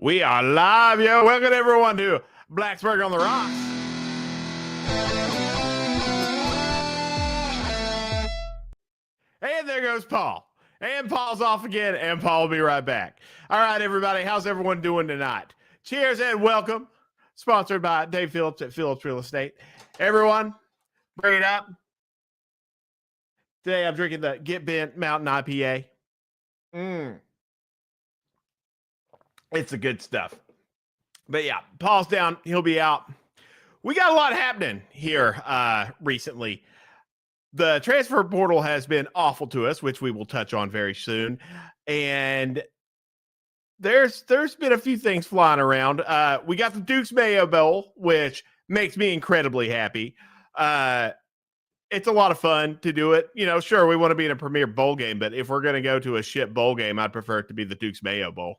We are live, yo. Welcome everyone to Blacksburg on the Rocks. And there goes Paul. And Paul's off again, and Paul will be right back. All right, everybody. How's everyone doing tonight? Cheers and welcome. Sponsored by Dave Phillips at Phillips Real Estate. Everyone, bring it up. Today I'm drinking the Get Bent Mountain IPA. It's the good stuff. But yeah, Paul's down. He'll be out. We got a lot happening here recently. The transfer portal has been awful to us, which we will touch on very soon. And there's been a few things flying around. We got the Duke's Mayo Bowl, which makes me incredibly happy. It's a lot of fun to do it. You know, sure, we want to be in a premier bowl game, but if we're going to go to a shit bowl game, I'd prefer it to be the Duke's Mayo Bowl.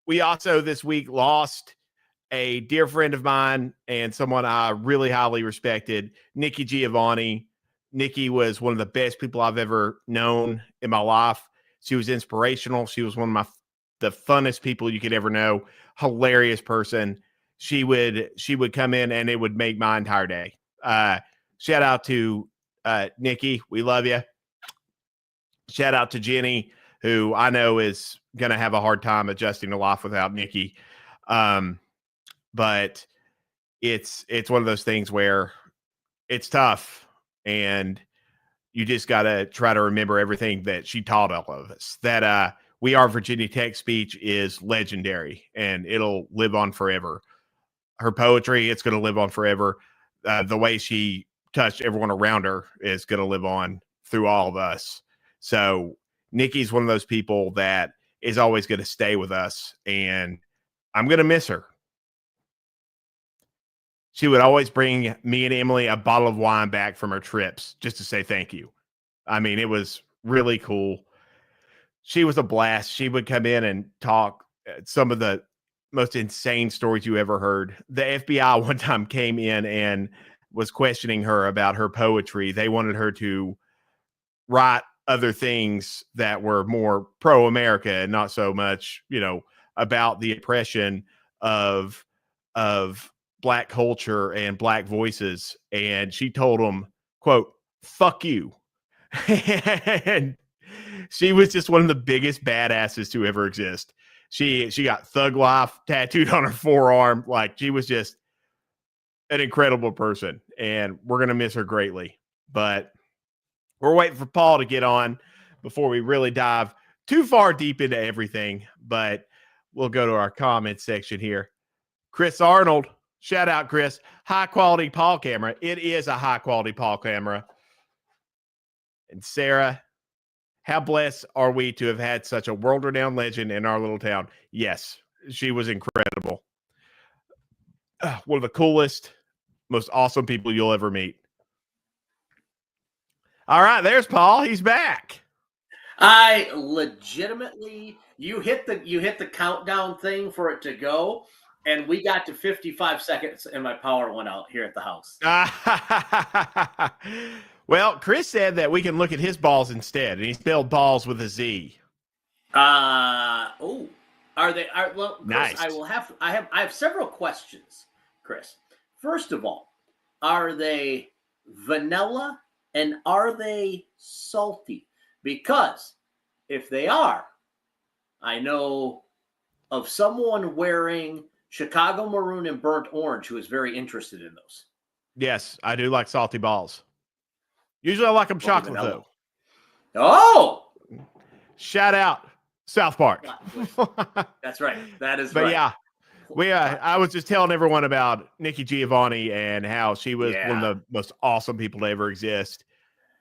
We also this week lost a dear friend of mine and someone I really highly respected, Nikki Giovanni. Nikki was one of the best people I've ever known in my life. She was inspirational. She was one of the funnest people you could ever know. Hilarious person. She would come in and it would make my entire day. Shout out to Nikki. We love you. Shout out to Jenny, who I know is going to have a hard time adjusting to life without Nikki. But it's one of those things where it's tough and you just got to try to remember everything that she taught all of us. That We Are Virginia Tech speech is legendary and it'll live on forever. Her poetry, it's going to live on forever. The way she touched everyone around her is going to live on through all of us. So Nikki's one of those people that is always going to stay with us, and I'm going to miss her. She would always bring me and Emily a bottle of wine back from her trips just to say thank you. I mean, it was really cool. She was a blast. She would come in and talk some of the most insane stories you ever heard. The FBI one time came in and was questioning her about her poetry. They wanted her to write other things that were more pro-America and not so much, you know, about the oppression of Black culture and Black voices. And she told them, quote, "Fuck you." And she was just one of the biggest badasses to ever exist. She got Thug Life tattooed on her forearm. Like, she was just an incredible person, and we're going to miss her greatly. But we're waiting for Paul to get on before we really dive too far deep into everything. But we'll go to our comment section here. Chris Arnold, shout out, Chris. High quality Paul camera. It is a high quality Paul camera. And Sarah, how blessed are we to have had such a world-renowned legend in our little town? Yes, she was incredible. One of the coolest, most awesome people you'll ever meet. All right, there's Paul. He's back. I legitimately, you hit the countdown thing for it to go, and we got to 55 seconds, and my power went out here at the house. Well, Chris said that we can look at his balls instead, and he spelled balls with a Z. Are they? Well, Chris, nice. I have several questions, Chris. First of all, are they vanilla and are they salty? Because if they are, I know of someone wearing Chicago maroon and burnt orange who is very interested in those. Yes, I do like salty balls. Usually I like them chocolate, though. Oh! Shout out, South Park. That's right. That is but right. But yeah, I was just telling everyone about Nikki Giovanni and how she was one of the most awesome people to ever exist.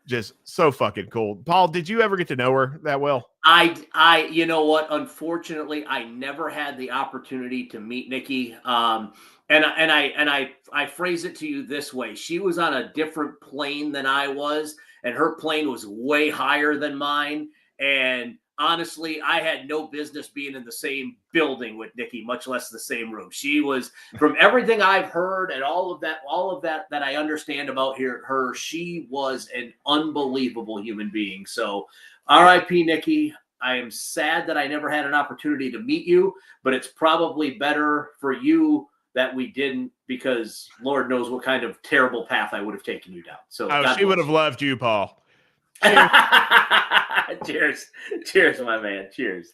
Just so fucking cool. Paul, did you ever get to know her that well? I you know what? Unfortunately, I never had the opportunity to meet Nikki. And I phrase it to you this way. She was on a different plane than I was, and her plane was way higher than mine. And honestly, I had no business being in the same building with Nikki, much less the same room. She was, from everything I've heard and all of that I understand about her, she was an unbelievable human being. So R.I.P. Nikki. am sad that I never had an opportunity to meet you, but it's probably better for you that we didn't, because Lord knows what kind of terrible path I would have taken you down. So she would have loved you, Paul. Cheers. Cheers, my man. Cheers.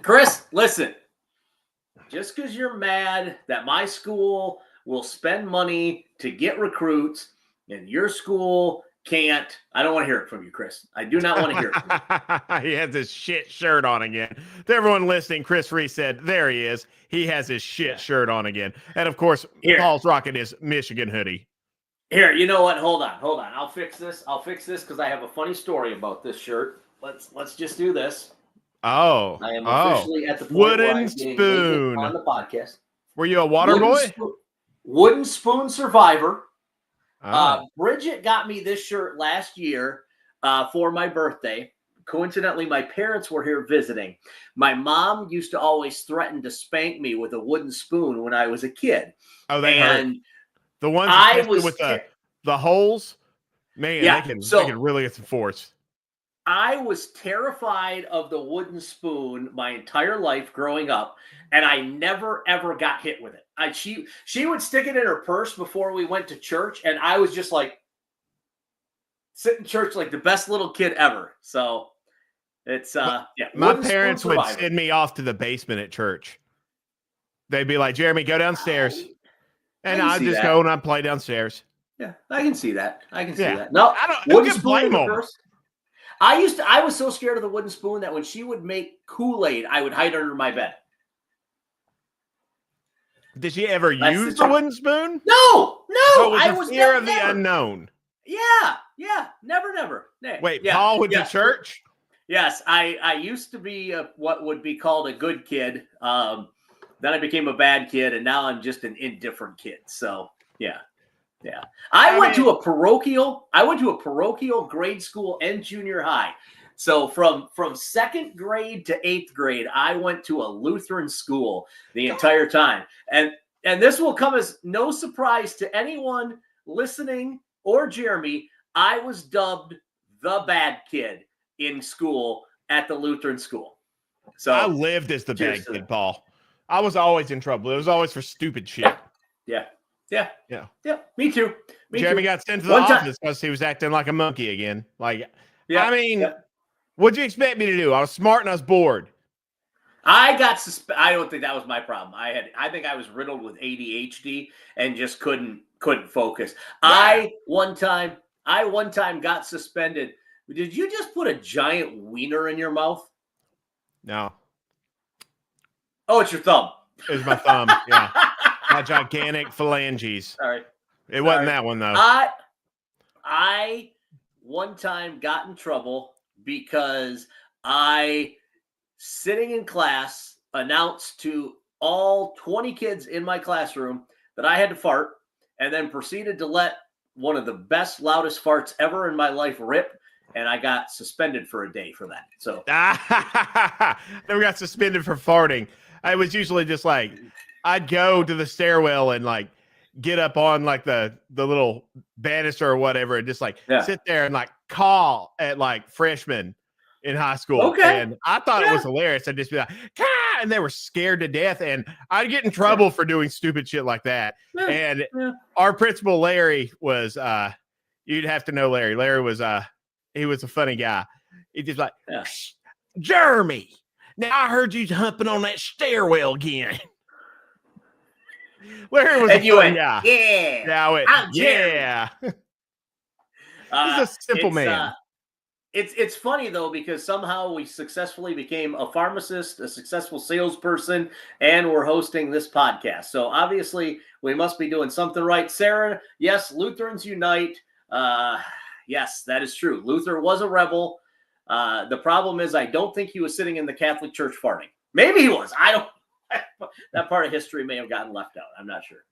Chris, listen, just because you're mad that my school will spend money to get recruits and your school can't, I don't want to hear it from you, Chris. I do not want to hear it from you. He has his shit shirt on again. To everyone listening, Chris Reese said, there he is. He has his shit shirt on again. And of course, Paul's rocking his Michigan hoodie. Here, you know what? Hold on. I'll fix this because I have a funny story about this shirt. Let's just do this. Oh. I am officially at the point wooden spoon on the podcast. Were you a water boy? Wooden spoon survivor. Oh. Bridget got me this shirt last year for my birthday. Coincidentally, my parents were here visiting. My mom used to always threaten to spank me with a wooden spoon when I was a kid. Oh, they hurt. The ones with the holes, man, they can really get some force. I was terrified of the wooden spoon my entire life growing up, and I never, ever got hit with it. She would stick it in her purse before we went to church, and I was just like, sit in church like the best little kid ever. So it's, My parents would send me off to the basement at church. They'd be like, Jeremy, go downstairs. And I'd just go and I'd play downstairs. Yeah, I can see that. No, I don't blame them. I was so scared of the wooden spoon that when she would make Kool-Aid, I would hide under my bed. Did she ever use the wooden spoon? No. So I was fear of the unknown. Yeah. Never. Wait, Paul went to church? Yes, I used to be what would be called a good kid. Then I became a bad kid, and now I'm just an indifferent kid. So, yeah. I went to a parochial grade school and junior high. So from second grade to eighth grade, I went to a Lutheran school the entire time. And this will come as no surprise to anyone listening or Jeremy. I was dubbed the bad kid in school at the Lutheran school. So I lived as the bad kid, Paul. I was always in trouble. It was always for stupid shit. Yeah. Me too. Jeremy got sent to the office because he was acting like a monkey again. What'd you expect me to do? I was smart and I was bored. I don't think that was my problem. I think I was riddled with ADHD and just couldn't focus. Yeah. I one time got suspended. Did you just put a giant wiener in your mouth? No. Oh, it's your thumb. It was my thumb. Yeah. My gigantic phalanges. Sorry. It wasn't that one, though. I one time got in trouble because I, sitting in class, announced to all 20 kids in my classroom that I had to fart, and then proceeded to let one of the best, loudest farts ever in my life rip. And I got suspended for a day for that. So never got suspended for farting. I was usually just like, I'd go to the stairwell and like get up on like the little banister or whatever and just sit there and like call at like freshmen in high school. Okay. And I thought it was hilarious. I'd just be like, Kah! And they were scared to death. And I'd get in trouble for doing stupid shit like that. And our principal, Larry, was you'd have to know Larry. Larry was he was a funny guy. He just like, Jeremy, now I heard you humping on that stairwell again. Larry was a fun guy. Yeah. Now yeah. He's a simple man. It's funny though, because somehow we successfully became a pharmacist, a successful salesperson, and we're hosting this podcast. So obviously we must be doing something right. Sarah, yes, Lutherans unite. Yes, that is true. Luther was a rebel. The problem is I don't think he was sitting in the Catholic Church farting. Maybe he was. I don't. That part of history may have gotten left out. I'm not sure.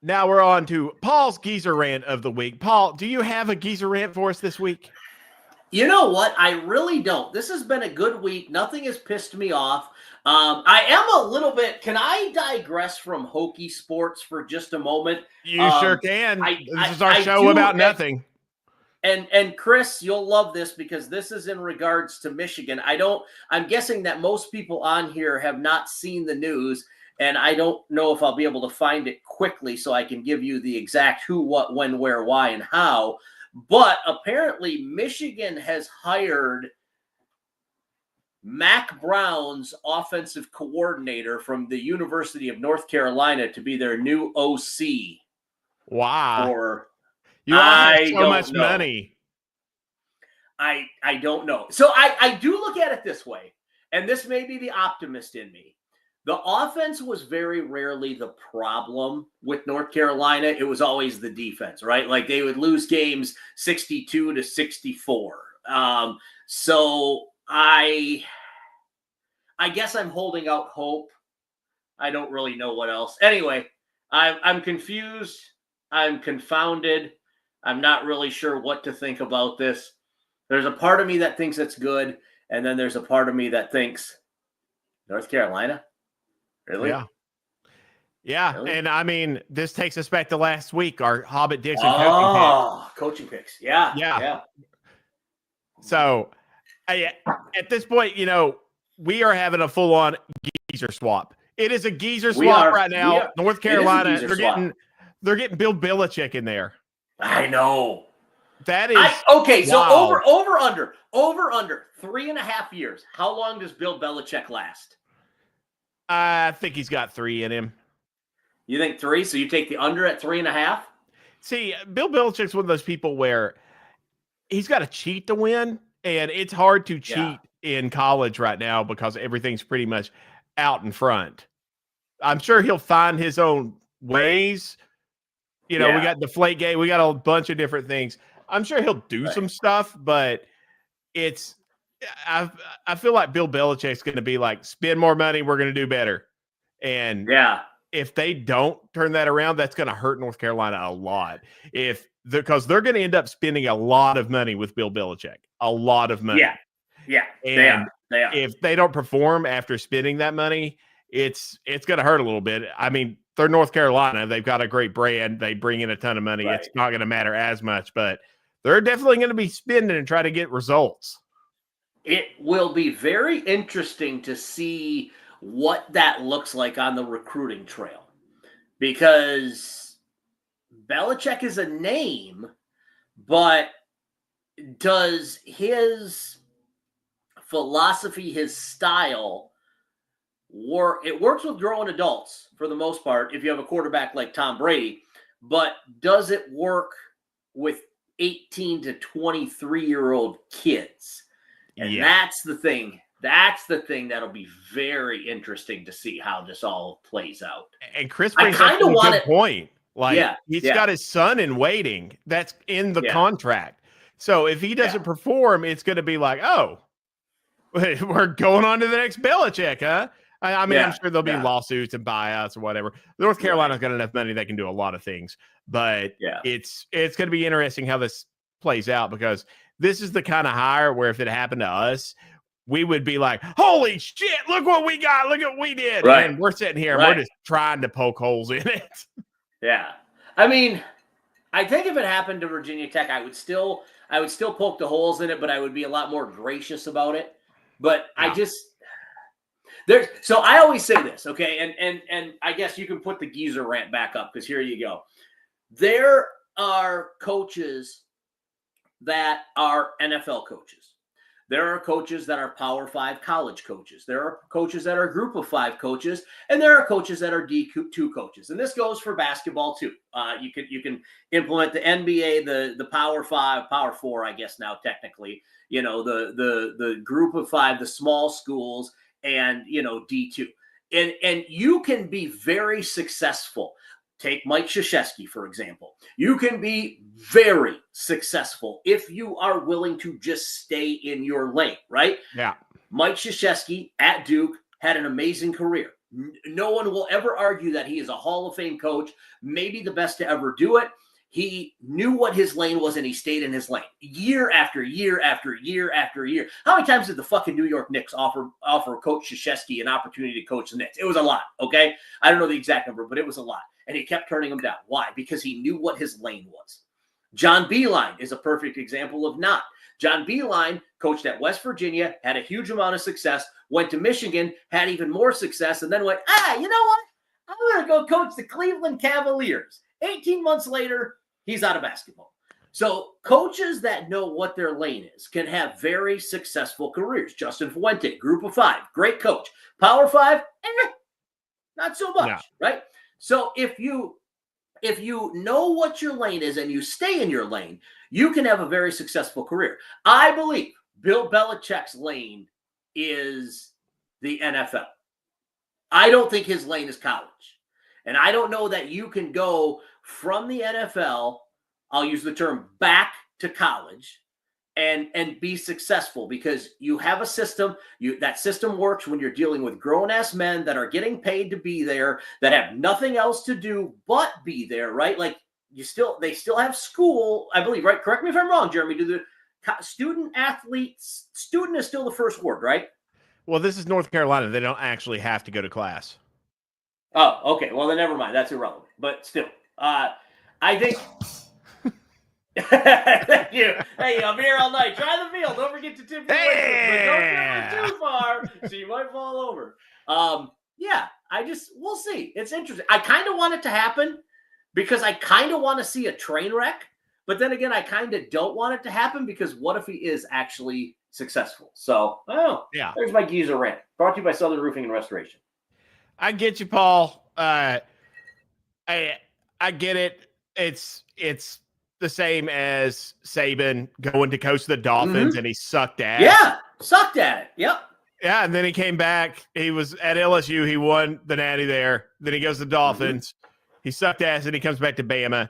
Now we're on to Paul's geezer rant of the week. Paul, do you have a geezer rant for us this week? You know what? I really don't. This has been a good week. Nothing has pissed me off. I am a little bit. Can I digress from hokey sports for just a moment? You sure can. This is our show about nothing. And Chris, you'll love this because this is in regards to Michigan. I'm guessing that most people on here have not seen the news, and I don't know if I'll be able to find it quickly so I can give you the exact who, what, when, where, why, and how. But apparently Michigan has hired Mac Brown's offensive coordinator from the University of North Carolina to be their new OC. Wow. For you all have so much money. I don't know. So I do look at it this way, and this may be the optimist in me. The offense was very rarely the problem with North Carolina. It was always the defense, right? Like they would lose games 62-64. So I guess I'm holding out hope. I don't really know what else. Anyway, I'm confused. I'm confounded. I'm not really sure what to think about this. There's a part of me that thinks it's good, and then there's a part of me that thinks North Carolina. Really? Yeah. Yeah. Really? And I mean, this takes us back to last week, our Hobbit Dixon coaching picks. Yeah. Yeah. So at this point, we are having a full on geezer swap. It is a geezer swap right now. North Carolina, they're getting Bill Belichick in there. I know. That is okay. So wild. over under 3.5 years. How long does Bill Belichick last? I think he's got 3 in him. You think 3? So you take the under at 3.5? See, Bill Belichick's one of those people where he's got to cheat to win, and it's hard to cheat in college right now because everything's pretty much out in front. I'm sure he'll find his own ways. We got Deflategate. We got a bunch of different things. I'm sure he'll do some stuff, but I feel like Bill Belichick's going to be like, spend more money, we're going to do better. And if they don't turn that around, that's going to hurt North Carolina a lot. Because they're going to end up spending a lot of money with Bill Belichick, a lot of money. Yeah. And they are. If they don't perform after spending that money, it's going to hurt a little bit. I mean, they're North Carolina. They've got a great brand. They bring in a ton of money. Right. It's not going to matter as much, but they're definitely going to be spending and try to get results. It will be very interesting to see what that looks like on the recruiting trail, because Belichick is a name, but does his philosophy, his style work? It works with growing adults for the most part if you have a quarterback like Tom Brady, but does it work with 18 to 23-year-old kids? And that's the thing. That's the thing that'll be very interesting to see how this all plays out. And Chris brings up a good point. Like, he's got his son in waiting. That's in the contract. So if he doesn't perform, it's going to be like, oh, we're going on to the next Belichick, huh? I mean, I'm sure there'll be lawsuits and buyouts or whatever. North Carolina's got enough money they can do a lot of things. But it's going to be interesting how this plays out, because this is the kind of hire where if it happened to us, we would be like, holy shit, look what we got. Look what we did. Right. And we're sitting here and we're just trying to poke holes in it. Yeah. I mean, I think if it happened to Virginia Tech, I would still poke the holes in it, but I would be a lot more gracious about it. But so I always say this, okay? And I guess you can put the geezer rant back up, because here you go. There are coaches that are NFL coaches. There are coaches that are Power 5 college coaches. There are coaches that are Group of 5 coaches, and there are coaches that are D2 coaches. And this goes for basketball too. You can implement the NBA, the Power 5, Power 4, I guess now technically. The Group of 5, the small schools, and D2. And you can be very successful. Take Mike Krzyzewski, for example. You can be very successful if you are willing to just stay in your lane, right? Yeah. Mike Krzyzewski at Duke had an amazing career. No one will ever argue that he is a Hall of Fame coach, maybe the best to ever do it. He knew what his lane was, and he stayed in his lane year after year after year after year. How many times did the fucking New York Knicks offer Coach Krzyzewski an opportunity to coach the Knicks? It was a lot, okay? I don't know the exact number, but it was a lot. And he kept turning them down. Why? Because he knew what his lane was. John Beeline is a perfect example of not. John Beeline coached at West Virginia, had a huge amount of success, went to Michigan, had even more success, and then went, you know what? I'm going to go coach the Cleveland Cavaliers. 18 months later, he's out of basketball. So coaches that know what their lane is can have very successful careers. Justin Fuente, Group of Five, great coach. Power Five, not so much, right? So if you know what your lane is and you stay in your lane, you can have a very successful career. I believe Bill Belichick's lane is the NFL. I don't think his lane is college. And I don't know that you can go from the NFL, I'll use the term, back to college and be successful, because you have a system. That system works when you're dealing with grown-ass men that are getting paid to be there, that have nothing else to do but be there, right? Like they still have school, I believe, right? Correct me if I'm wrong, Jeremy. Do the student is still the first word, right? Well, this is North Carolina. They don't actually have to go to class. Oh, okay. Well, then never mind. That's irrelevant. But still, I think. Thank you. Hey, I'm here all night. Try the meal. Don't forget to tip your waitress, but don't tip it too far, so you might fall over. Yeah, we'll see. It's interesting. I kind of want it to happen because I kind of want to see a train wreck, but then again, I kind of don't want it to happen because what if he is actually successful? So, there's my geezer rant. Brought to you by Southern Roofing and Restoration. I get you, Paul. I get it. It's the same as Saban going to coach the Dolphins, and he sucked ass. Yeah, sucked at it. Yep. Yeah, and then he came back. He was at LSU. He won the Natty there. Then he goes to the Dolphins. He sucked ass, and he comes back to Bama.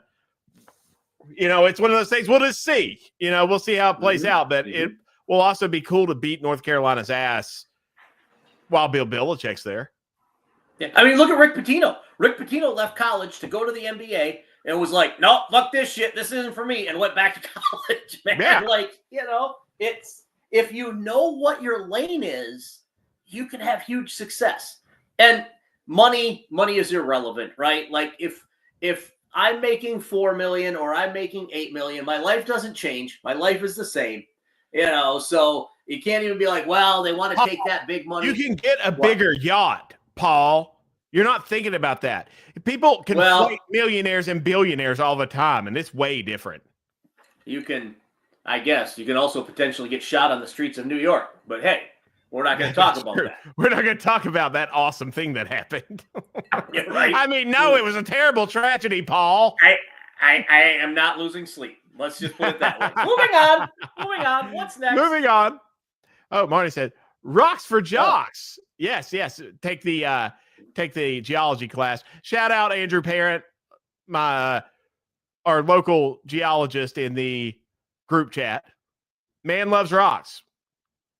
It's one of those things. We'll just see. We'll see how it plays out. But it will also be cool to beat North Carolina's ass while Bill Belichick's there. Yeah. I mean, look at Rick Pitino. Rick Pitino left college to go to the NBA and was like, no, fuck this shit. This isn't for me. And went back to college, man. Yeah. It's, if you know what your lane is, you can have huge success. And money is irrelevant, right? Like if I'm making $4 million or I'm making $8 million, my life doesn't change. My life is the same, so you can't even be like, well, they want to take that big money. You can get a bigger yacht, Paul. You're not thinking about that. People can fight millionaires and billionaires all the time, and it's way different. You can also potentially get shot on the streets of New York. But hey, we're not going to talk about that. We're not going to talk about that awesome thing that happened. Yeah, right. I mean, no, it was a terrible tragedy, Paul. I am not losing sleep. Let's just put it that way. Moving on. What's next? Moving on. Oh, Marty said, rocks for jocks. Oh. Yes. Take the geology class. Shout out Andrew Parent, our local geologist in the group chat. Man loves rocks.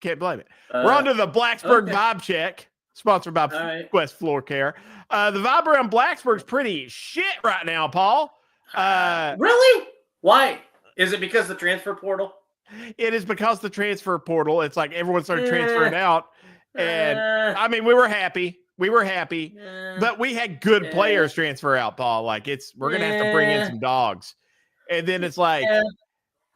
Can't blame it. We're on to the Blacksburg vibe check, sponsored by Quest Floor Care. The vibe around Blacksburg's pretty shit right now, Paul. Really? Why? Is it because the transfer portal? It is because the transfer portal. It's like everyone started transferring out. And I mean, we were happy. But we had good players transfer out, Paul. Like we're going to have to bring in some dogs. And then it's like,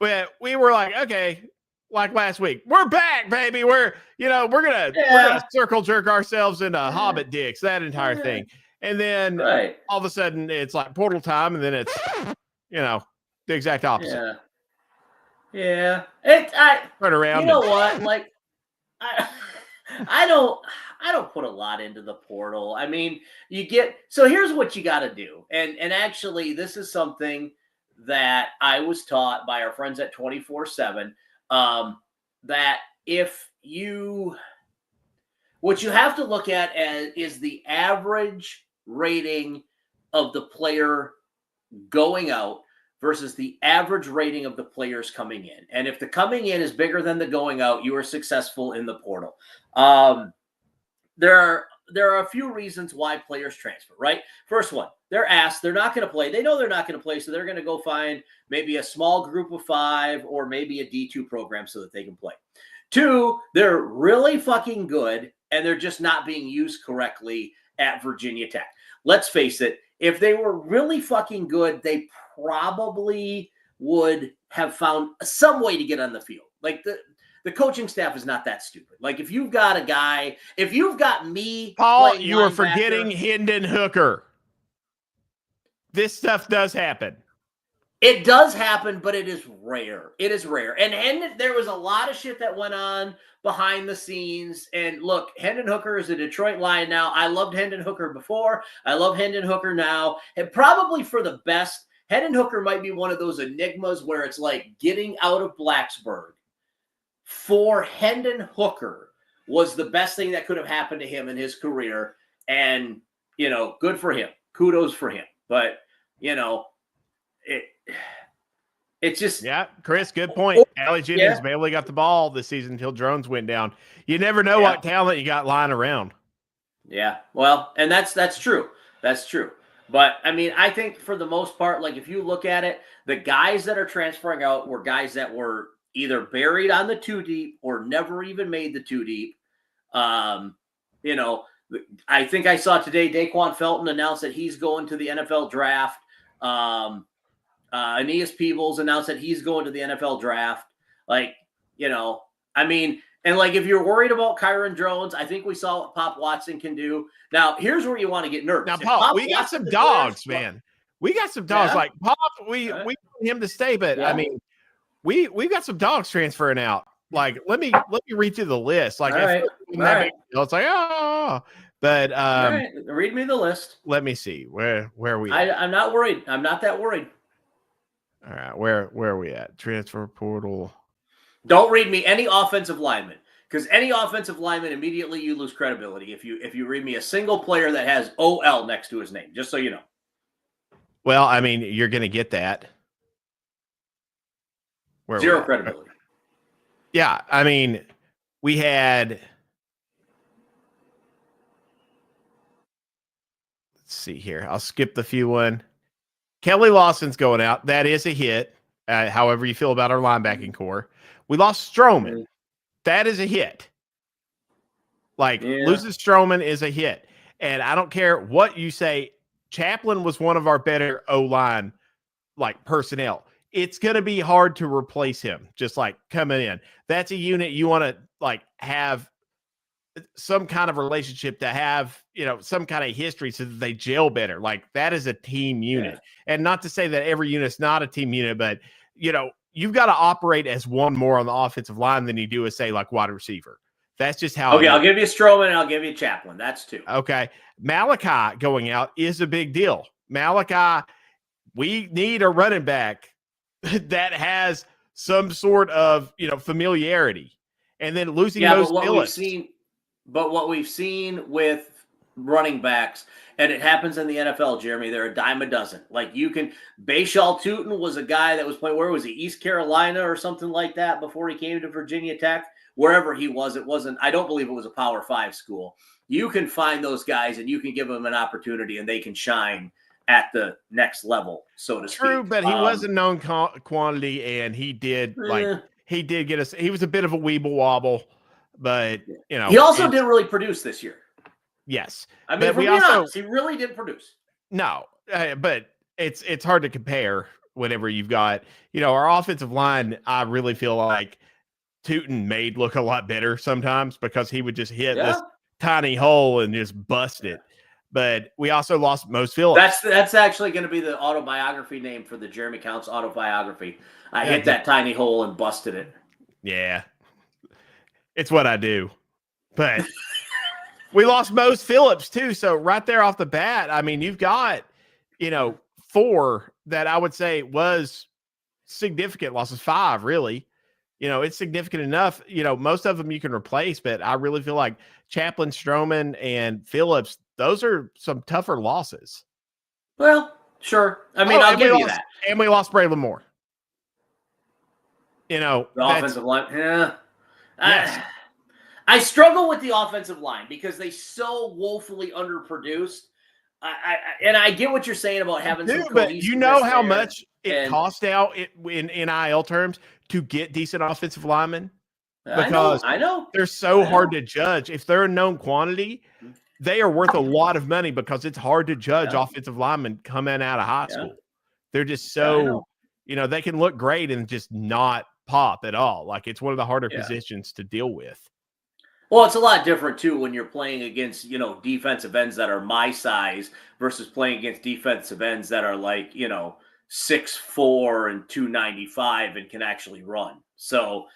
we were like, okay, like last week, we're back, baby. We're going to circle jerk ourselves into Hobbit dicks, that entire thing. And then all of a sudden it's like portal time. And then it's, the exact opposite. Yeah. Right around. You know what? Like, I don't put a lot into the portal. I mean, so here's what you got to do. And actually, this is something that I was taught by our friends at 24/7, that what you have to look at is the average rating of the player going out versus the average rating of the players coming in. And if the coming in is bigger than the going out, you are successful in the portal. There are a few reasons why players transfer, right? First one, they're asked, they're not going to play. They know they're not going to play, so they're going to go find maybe a small group of 5 or maybe a D2 program so that they can play. 2, they're really fucking good, and they're just not being used correctly at Virginia Tech. Let's face it, if they were really fucking good, they probably would have found some way to get on the field. Like the coaching staff is not that stupid. Like if you've got a guy, if you've got me, Paul, you are forgetting Hendon Hooker. This stuff does happen. It does happen, but it is rare. It is rare. And there was a lot of shit that went on behind the scenes. And look, Hendon Hooker is a Detroit Lion now. I loved Hendon Hooker before. I love Hendon Hooker now. And probably for the best, Hendon Hooker might be one of those enigmas where it's like getting out of Blacksburg for Hendon Hooker was the best thing that could have happened to him in his career. And, good for him. Kudos for him. But, it's just Chris, good point. Allie Jennings barely got the ball this season until drones went down. You never know what talent you got lying around. Yeah, well, and that's true. That's true. But I mean, I think for the most part, like if you look at it, the guys that are transferring out were guys that were either buried on the 2 deep or never even made the 2 deep. I think I saw today Daquan Felton announced that he's going to the NFL draft. Aeneas Peebles announced that he's going to the NFL draft. Like, and like if you're worried about Kyron Jones, I think we saw what Pop Watson can do. Now, here's where you want to get nervous. Now, Pop, we got some dogs, man. We got some dogs. Like Pop, we want him to stay, but I mean, we've got some dogs transferring out. Like, let me read through the list. Like, it's like, but read me the list. Let me see where are we? I'm not worried. I'm not that worried. All right, where are we at? Transfer portal. Don't read me any offensive lineman, because any offensive lineman immediately you lose credibility if you read me a single player that has OL next to his name. Just so you know. Well, I mean, you're going to get that. Zero credibility. Yeah, I mean, we had. Let's see here. I'll skip the few one. Kelly Lawson's going out. That is a hit. However you feel about our linebacking core. We lost Stroman. That is a hit. Like, losing Stroman is a hit. And I don't care what you say. Chaplin was one of our better O-line, like, personnel. It's going to be hard to replace him, just like coming in. That's a unit you want to, like, have some kind of relationship, to have, some kind of history so that they gel better. Like, that is a team unit. And not to say that every unit's not a team unit, but, you've got to operate as one more on the offensive line than you do as, say, like wide receiver. That's just how. Okay, I'll give you Stroman and I'll give you Chaplin. That's 2. Okay. Malachi going out is a big deal. Malachi, we need a running back that has some sort of, familiarity. And then losing those Phillips. But what we've seen with running backs, and it happens in the NFL, Jeremy, they're a dime a dozen. Like Bashal Tutin was a guy that was playing, where was he? East Carolina or something like that before he came to Virginia Tech. Wherever he was, I don't believe it was a Power 5 school. You can find those guys and you can give them an opportunity and they can shine at the next level, so to speak. True, but he was a known quantity, and he did get us. He was a bit of a weeble wobble. But, he also didn't really produce this year. Yes. I mean, being honest, he really didn't produce. No, but it's hard to compare whenever you've got, our offensive line. I really feel like Tutin made look a lot better sometimes, because he would just hit this tiny hole and just bust it. But we also lost Most Phillips. That's actually going to be the autobiography name for the Jeremy Counts autobiography. I hit that tiny hole and busted it. Yeah. It's what I do. But we lost Most Phillips too. So right there off the bat, I mean, you've got, 4 that I would say was significant losses. 5, really. It's significant enough. Most of them you can replace, but I really feel like Chaplin, Stroman, and Phillips, those are some tougher losses. Well, sure. I mean, I'll give you that. And we lost Braylon Moore. The offensive line. Yeah. Yes. I struggle with the offensive line because they so woefully underproduced. I get what you're saying about having some. But you know how much it cost out in NIL terms to get decent offensive linemen? Because I know. They're so hard to judge. If they're a known quantity, they are worth a lot of money, because it's hard to judge offensive linemen coming out of high school. They're just so they can look great and just not pop at all. Like, it's one of the harder Yeah. positions to deal with. Well, it's a lot different too when you're playing against, defensive ends that are my size versus playing against defensive ends that are like, 6'4" and 295 and can actually run. So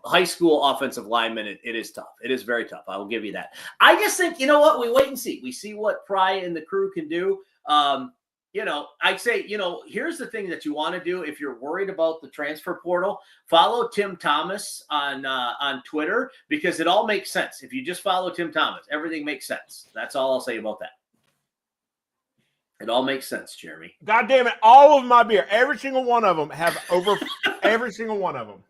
high school offensive linemen, it is tough. It is very tough. I will give you that. I just think, you know what? We wait and see. We see what Pry and the crew can do. I'd say, here's the thing that you want to do if you're worried about the transfer portal. Follow Tim Thomas on Twitter, because it all makes sense. If you just follow Tim Thomas, everything makes sense. That's all I'll say about that. It all makes sense, Jeremy. God damn it. All of my beer, every single one of them have over every single one of them.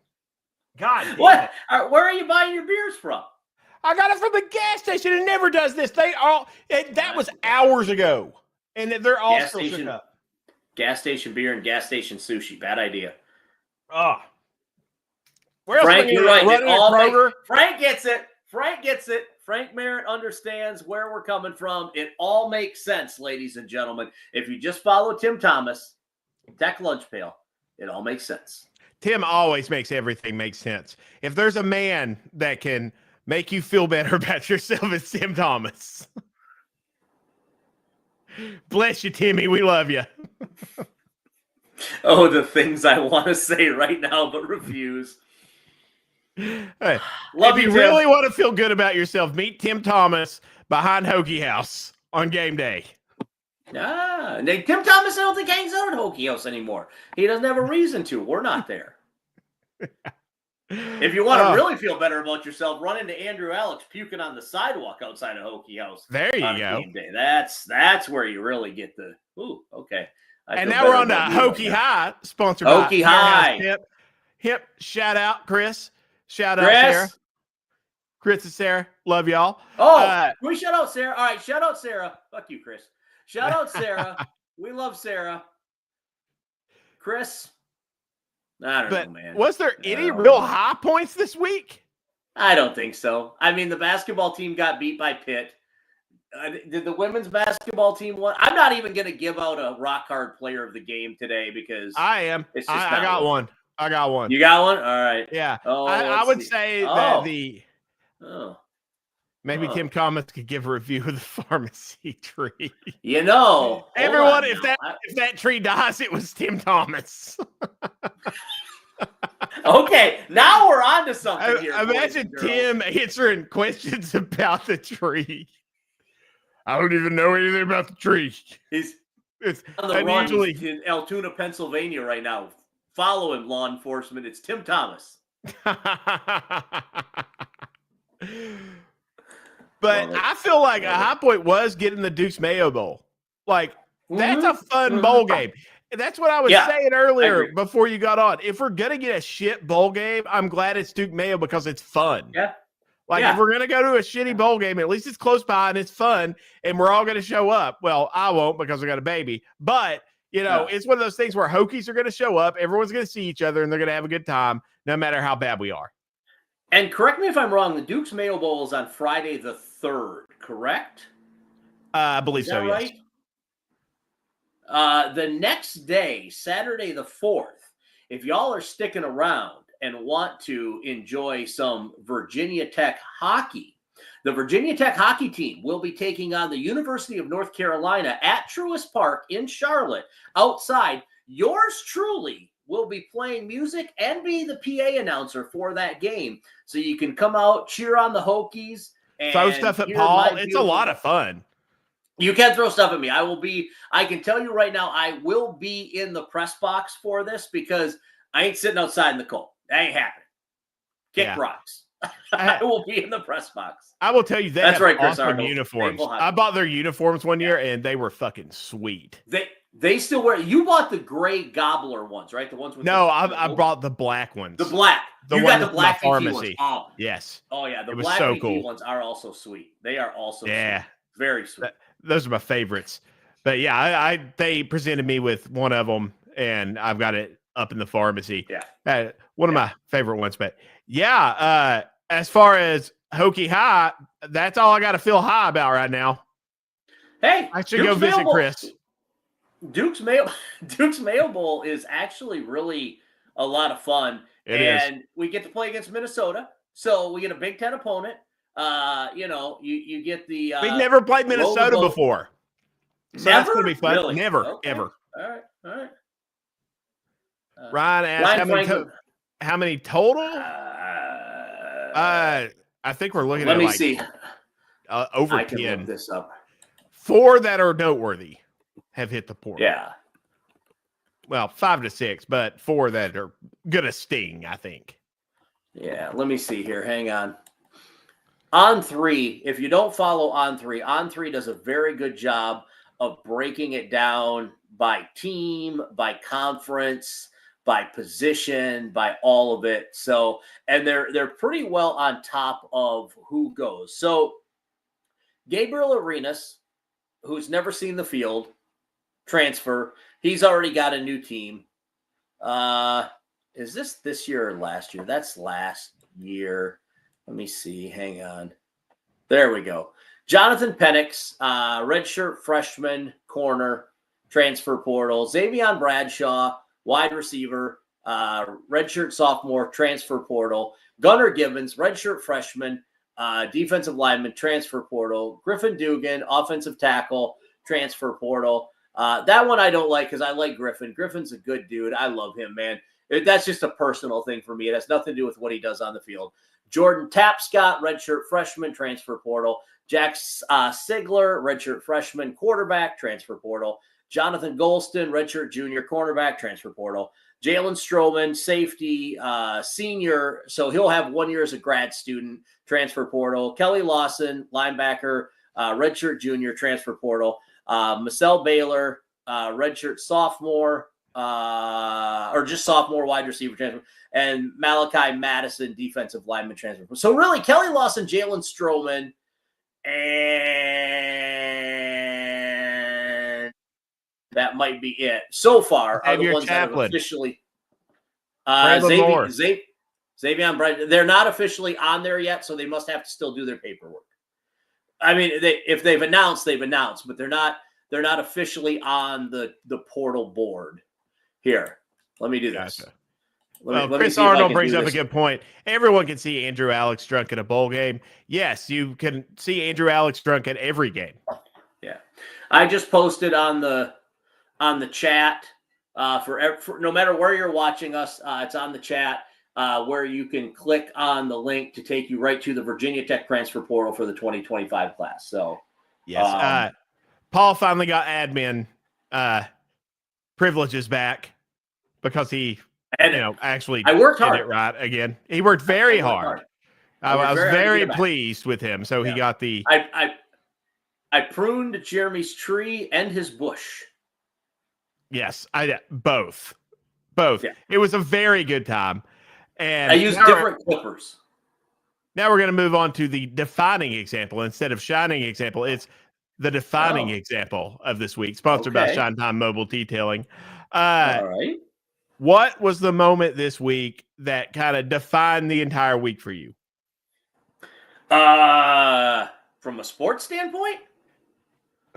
God damn what? it. Where are you buying your beers from? I got it from the gas station. It never does this. That was hours ago. And they're all still shook up. Gas station beer and gas station sushi. Bad idea. Oh. Where else Frank, you're right. Frank gets it. Frank Merritt understands where we're coming from. It all makes sense, ladies and gentlemen. If you just follow Tim Thomas, Tech Lunch Pail, it all makes sense. Tim always makes everything make sense. If there's a man that can make you feel better about yourself, it's Tim Thomas. Bless you, Timmy. We love you. Oh, the things I want to say right now, but refuse. Hey, love if you Tim. really want to feel good about yourself, meet Tim Thomas behind Hokie House on game day. Tim Thomas, I don't think hangs out at Hokie House anymore. He doesn't have a reason to. We're not there. If you want to really feel better about yourself, run into Andrew Alex puking on the sidewalk outside of Hokie House. There you go. Game day. That's where you really get the okay. And now we're on to Hokie High, sponsored by Hokie High. Hip. Shout out, Chris. Shout out, Chris. Sarah. Chris and Sarah. Love y'all. Oh, can we shout out Sarah? All right, shout out Sarah. Fuck you, Chris. Shout out Sarah. We love Sarah. Chris. I don't know, man. Was there any real high points this week? I don't think so. I mean, the basketball team got beat by Pitt. Did the women's basketball team win? I'm not even going to give out a rock hard player of the game today because I am. It's just I got one. I got one. You got one? All right. Yeah. Oh, I would say that maybe Tim Thomas could give a review of the pharmacy tree. Everyone, if that tree dies, it was Tim Thomas. Okay, now we're on to something here. Imagine Tim answering questions about the tree. I don't even know anything about the tree. He's on the run. He's in Altoona, Pennsylvania right now. Follow him, law enforcement. It's Tim Thomas. But I feel like a high point was getting the Dukes Mayo Bowl. Like, that's a fun bowl game. That's what I was saying earlier before you got on. If we're going to get a shit bowl game, I'm glad it's Duke Mayo because it's fun. Yeah. If we're going to go to a shitty bowl game, at least it's close by and it's fun and we're all going to show up. Well, I won't because I got a baby. But, it's one of those things where Hokies are going to show up. Everyone's going to see each other and they're going to have a good time no matter how bad we are. And correct me if I'm wrong, the Dukes Mayo Bowl is on Friday the 3rd, correct? I believe so, yes. Right? The next day, Saturday the 4th, if y'all are sticking around and want to enjoy some Virginia Tech hockey, the Virginia Tech hockey team will be taking on the University of North Carolina at Truist Park in Charlotte. Outside, yours truly will be playing music and be the PA announcer for that game. So you can come out, cheer on the Hokies. And throw stuff at Paul. It's a lot of fun. You can throw stuff at me. I can tell you right now, I will be in the press box for this because I ain't sitting outside in the cold. That ain't happening. Kick rocks. I will be in the press box. I will tell you that's right, Chris. Awesome uniforms. I bought their uniforms one year and they were fucking sweet. They still wear. You bought the gray gobbler ones, right? The ones with I bought the black ones. The black. You got the black pharmacy. Ones. Oh yes. Oh yeah, the black so cool. Ones are also sweet. They are also sweet. Very sweet. Those are my favorites. But yeah, they presented me with one of them, and I've got it up in the pharmacy. Yeah, one of my favorite ones. But yeah, as far as Hokie High, that's all I got to feel high about right now. Hey, I should go visit Chris. Duke's Mayo Duke's Mayo Bowl is actually really a lot of fun. It is. We get to play against Minnesota. So we get a Big Ten opponent. You get the We've never played roll the Minnesota boat. before. So Never? that's going to be fun. Really? Never, Okay. ever. All right. Ryan asked how many total? I think we're looking let at me see. over I can 10. look this up. 4 that are noteworthy have hit the portal. Yeah. Well, 5 to 6, but 4 that are going to sting, I think. Yeah, let me see here. Hang on. On3, if you don't follow On3 does a very good job of breaking it down by team, by conference, by position, by all of it. So, and they're pretty well on top of who goes. So, Gabriel Arenas, who's never seen the field, transfer. He's already got a new team. Is this year or last year? That's last year. Let me see. Hang on. There we go. Jonathan Penix, redshirt freshman, corner, transfer portal. Xavier Bradshaw, wide receiver, redshirt sophomore, transfer portal. Gunnar Givens, redshirt freshman, defensive lineman, transfer portal. Griffin Dugan, offensive tackle, transfer portal. That one I don't like because I like Griffin. Griffin's a good dude. I love him, man. That's just a personal thing for me. It has nothing to do with what he does on the field. Jordan Tapscott, redshirt freshman, transfer portal. Jack Sigler, redshirt freshman, quarterback, transfer portal. Jonathan Golston, redshirt junior, cornerback, transfer portal. Jalen Stroman, safety, senior, so he'll have 1 year as a grad student, transfer portal. Kelly Lawson, linebacker, redshirt junior, transfer portal. Marcel Baylor, redshirt sophomore, or just sophomore wide receiver transfer, and Malachi Madison, defensive lineman transfer. So really, Kelly Lawson, Jalen Stroman, and that might be it so far. Are the ones that have officially. Xavier Bright. They're not officially on there yet, so they must have to still do their paperwork. I mean, if they've announced, but they're not officially on the portal board. Here, let me do this. Gotcha. Chris Arnold brings up a good point. Everyone can see Andrew Alex drunk at a bowl game. Yes, you can see Andrew Alex drunk at every game. Yeah, I just posted on the chat for no matter where you're watching us. It's on the chat where you can click on the link to take you right to the Virginia Tech transfer portal for the 2025 class. So yes, Paul finally got admin privileges back because he, actually I worked hard. Did it right again. He worked very hard. I was very pleased with him. So he got the. I pruned Jeremy's tree and his bush. Yes, both. Yeah. It was a very good time, and I used different clippers. Now we're going to move on to the defining example instead of shining example. It's the defining example of this week, sponsored by Shine Time Mobile Detailing. All right. What was the moment this week that kind of defined the entire week for you? From a sports standpoint?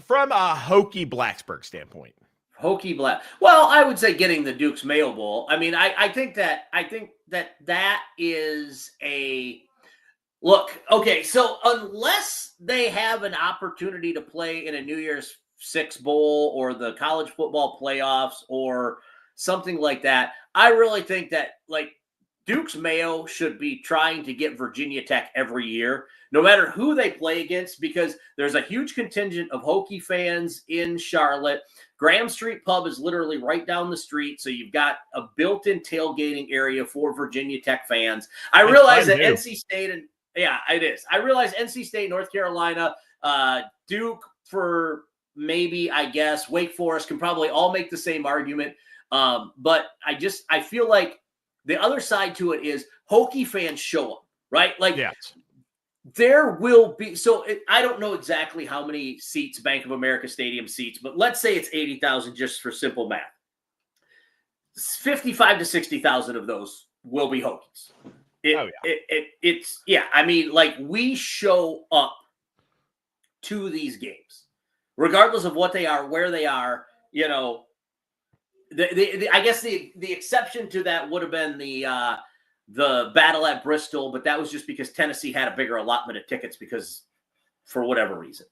From a Hokie Blacksburg standpoint. Well, I would say getting the Duke's Mayo Bowl. I mean, I think that is a look. Okay, so unless they have an opportunity to play in a New Year's Six Bowl or the college football playoffs or something like that, I really think that Duke's Mayo should be trying to get Virginia Tech every year, no matter who they play against, because there's a huge contingent of Hokie fans in Charlotte. Graham Street Pub is literally right down the street, so you've got a built-in tailgating area for Virginia Tech fans. I realize that NC State and it is. I realize NC State, North Carolina, Duke for maybe, I guess, Wake Forest can probably all make the same argument. But I feel like the other side to it is Hokie fans show up, right? There will be, I don't know exactly how many seats Bank of America Stadium seats, but let's say it's 80,000 just for simple math. 55 to 60,000 of those will be Hokies. We show up to these games, regardless of what they are, where they are. you know, I guess the exception to that would have been the battle at Bristol, but that was just because Tennessee had a bigger allotment of tickets because for whatever reason.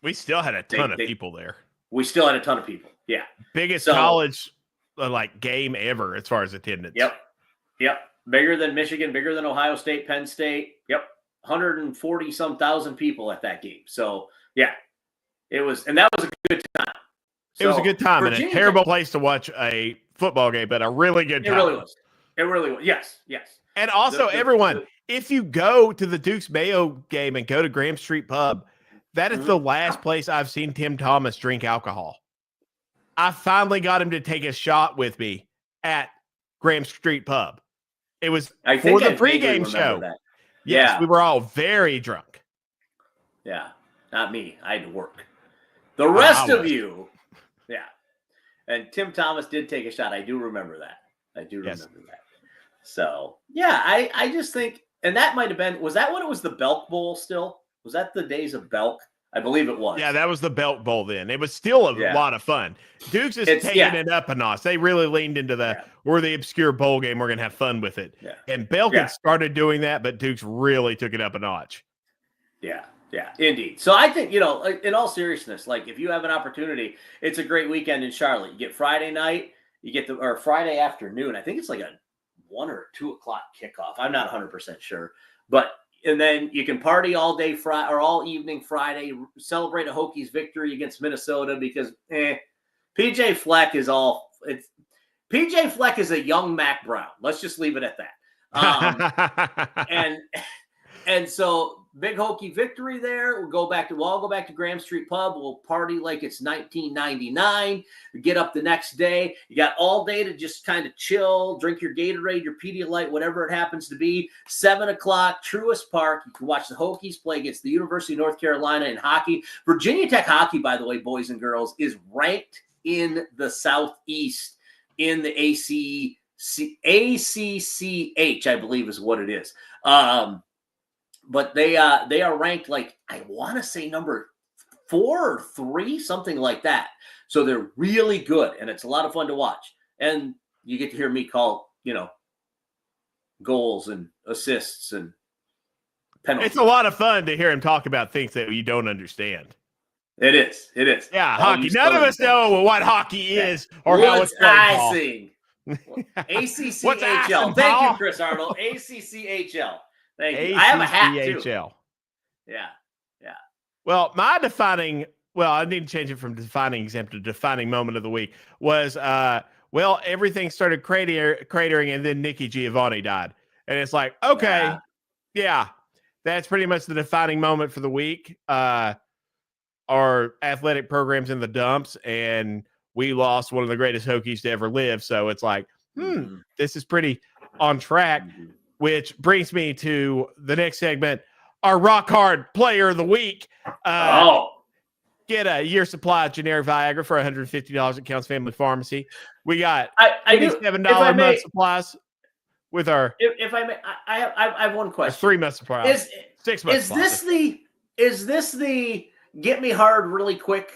We still had a ton of people there. We still had a ton of people. Yeah. Biggest college like game ever as far as attendance. Yep. Bigger than Michigan, bigger than Ohio State, Penn State. Yep. 140 some thousand people at that game. So yeah, it was, and that was a good time. It was a good time and a terrible place to watch a football game, but a really good time. It really was. It really was. Yes. And also, everyone, if you go to the Duke's Mayo game and go to Graham Street Pub, that is the last place I've seen Tim Thomas drink alcohol. I finally got him to take a shot with me at Graham Street Pub. It was for the pregame show. Yes, we were all very drunk. Yeah, not me. I had to work. The rest of you, yeah. And Tim Thomas did take a shot. I do remember that. that. So, yeah, I just think, and that might have been, was that when it was the Belk Bowl still? Was that the days of Belk? I believe it was. Yeah, that was the Belk Bowl then. It was still a lot of fun. Duke's is taking it up a notch. They really leaned into we're the obscure bowl game. We're going to have fun with it. Yeah. And Belk had started doing that, but Duke's really took it up a notch. Yeah, indeed. So I think, in all seriousness, like if you have an opportunity, it's a great weekend in Charlotte. You get Friday night, or Friday afternoon. I think it's like a 1 or 2 o'clock kickoff. I'm not 100% sure, and then you can party all day Friday or all evening Friday, celebrate a Hokies victory against Minnesota because PJ Fleck is PJ Fleck is a young Mac Brown. Let's just leave it at that. And so big Hokie victory there. We'll all go back to Graham Street Pub. We'll party like it's 1999. We get up the next day. You got all day to just kind of chill, drink your Gatorade, your Pedialyte, whatever it happens to be. 7 o'clock, Truist Park. You can watch the Hokies play against the University of North Carolina in hockey. Virginia Tech hockey, by the way, boys and girls, is ranked in the Southeast in the ACCH, I believe is what it is. But they are ranked like, I want to say number 4 or 3, something like that. So they're really good, and it's a lot of fun to watch. And you get to hear me call, goals and assists and penalties. It's a lot of fun to hear him talk about things that you don't understand. It is. Yeah, hockey. None of us know what hockey is or how it's played. Icing. ACCHL. Thank you, Chris Arnold. ACCHL. Thank you. I have a hat too. Yeah. Well, I need to change it from defining example to defining moment of the week was, everything started cratering and then Nikki Giovanni died. And it's like, okay, yeah, that's pretty much the defining moment for the week. Our athletic program's in the dumps and we lost one of the greatest Hokies to ever live. So it's like, this is pretty on track. Which brings me to the next segment, our rock hard player of the week. Get a year supply of generic Viagra for $150 at Counts Family Pharmacy. We got $87 a month supplies with our. If I may, I have one question. 3 month supplies. 6 months. Is this the get me hard really quick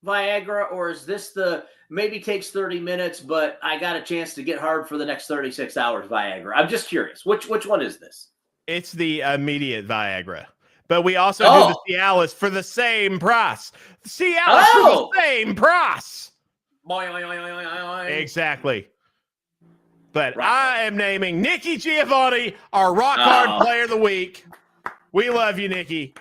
Viagra, or is this the maybe takes 30 minutes, but I got a chance to get hard for the next 36 hours Viagra? I'm just curious. Which one is this? It's the immediate Viagra. But we also do the Cialis for the same price. Cialis for the same price. Exactly. But I am naming Nikki Giovanni our rock hard player of the week. We love you, Nikki.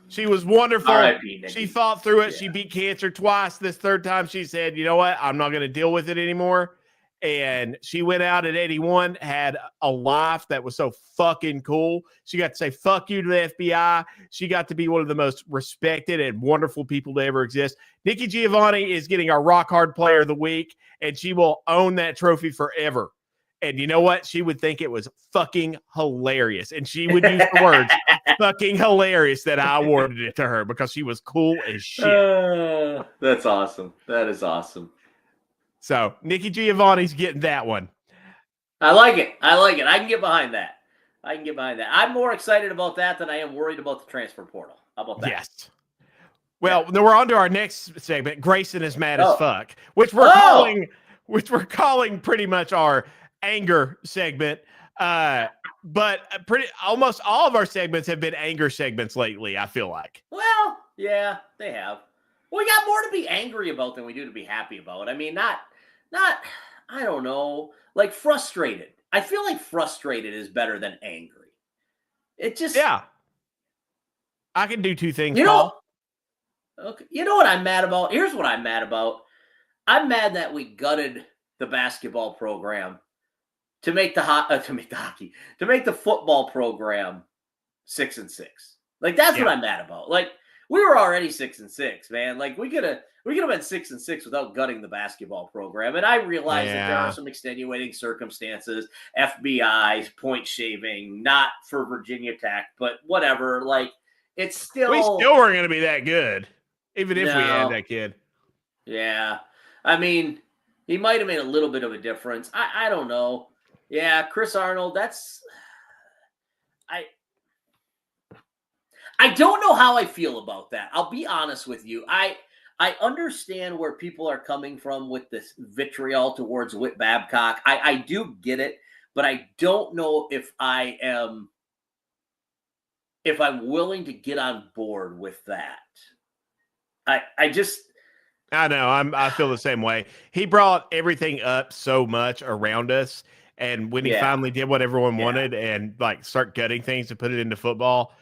She was wonderful. She fought through it. Yeah. She beat cancer twice. This third time she said, you know what? I'm not going to deal with it anymore. And she went out at 81, had a life that was so fucking cool. She got to say fuck you to the FBI. She got to be one of the most respected and wonderful people to ever exist. Nikki Giovanni is getting our rock hard player of the week, and she will own that trophy forever. And you know what? She would think it was fucking hilarious. And she would use the words fucking hilarious that I awarded it to her because she was cool as shit. That's awesome. That is awesome. So Nikki Giovanni's getting that one. I like it. I can get behind that. I'm more excited about that than I am worried about the transfer portal. How about that? Yes. Well, then we're on to our next segment. Grayson is mad as Oh. fuck, which we're calling pretty much our anger segment. But almost all of our segments have been anger segments lately, I feel like. Well, yeah, they have. We got more to be angry about than we do to be happy about. I mean, not I don't know, like frustrated. I feel like frustrated is better than angry. It just Yeah. I can do two things, you know. Paul. Okay, you know what I'm mad about? Here's what I'm mad about. I'm mad that we gutted the basketball program to make the football program 6-6. Like that's what I'm mad about. Like we were already 6-6, man. Like we could have been 6-6 without gutting the basketball program. And I realize that there are some extenuating circumstances, FBI, point shaving, not for Virginia Tech, but whatever. Like it's still we still weren't going to be that good, even if we had that kid. Yeah, I mean, he might have made a little bit of a difference. I don't know. Yeah, Chris Arnold. I don't know how I feel about that. I'll be honest with you. I understand where people are coming from with this vitriol towards Whit Babcock. I do get it, but I don't know if I'm willing to get on board with that. I know. I feel the same way. He brought everything up so much around us. And when he finally did what everyone wanted and like start gutting things to put it into football,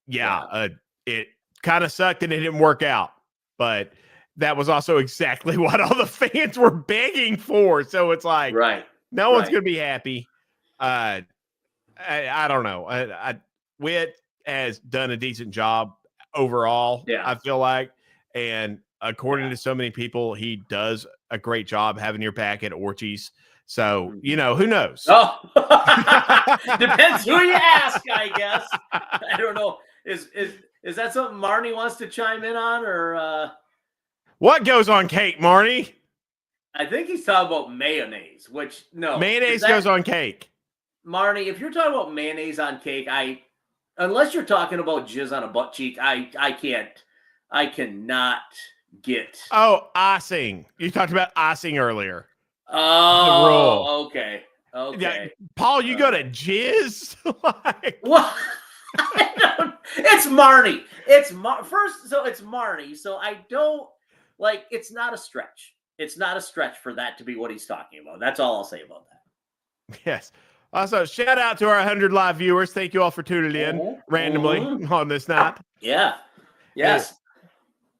it kind of sucked and it didn't work out. But that was also exactly what all the fans were begging for. So it's like, no one's going to be happy. I don't know. Whit has done a decent job overall, I feel like. And according to so many people, he does a great job having your back at Orchie's. So, who knows? Oh, depends who you ask, I guess. I don't know. Is that something Marnie wants to chime in on, or what goes on cake, Marnie? I think he's talking about mayonnaise, which mayonnaise goes on cake. Marnie, if you're talking about mayonnaise on cake, unless you're talking about jizz on a butt cheek, I cannot get. Oh, icing. You talked about icing earlier. Oh, okay. Yeah, Paul, you go to jizz? Well, it's Marnie. It's Marnie. So I don't it's not a stretch. It's not a stretch for that to be what he's talking about. That's all I'll say about that. Yes. Also, shout out to our 100 live viewers. Thank you all for tuning in randomly on this night. Yeah. Yes.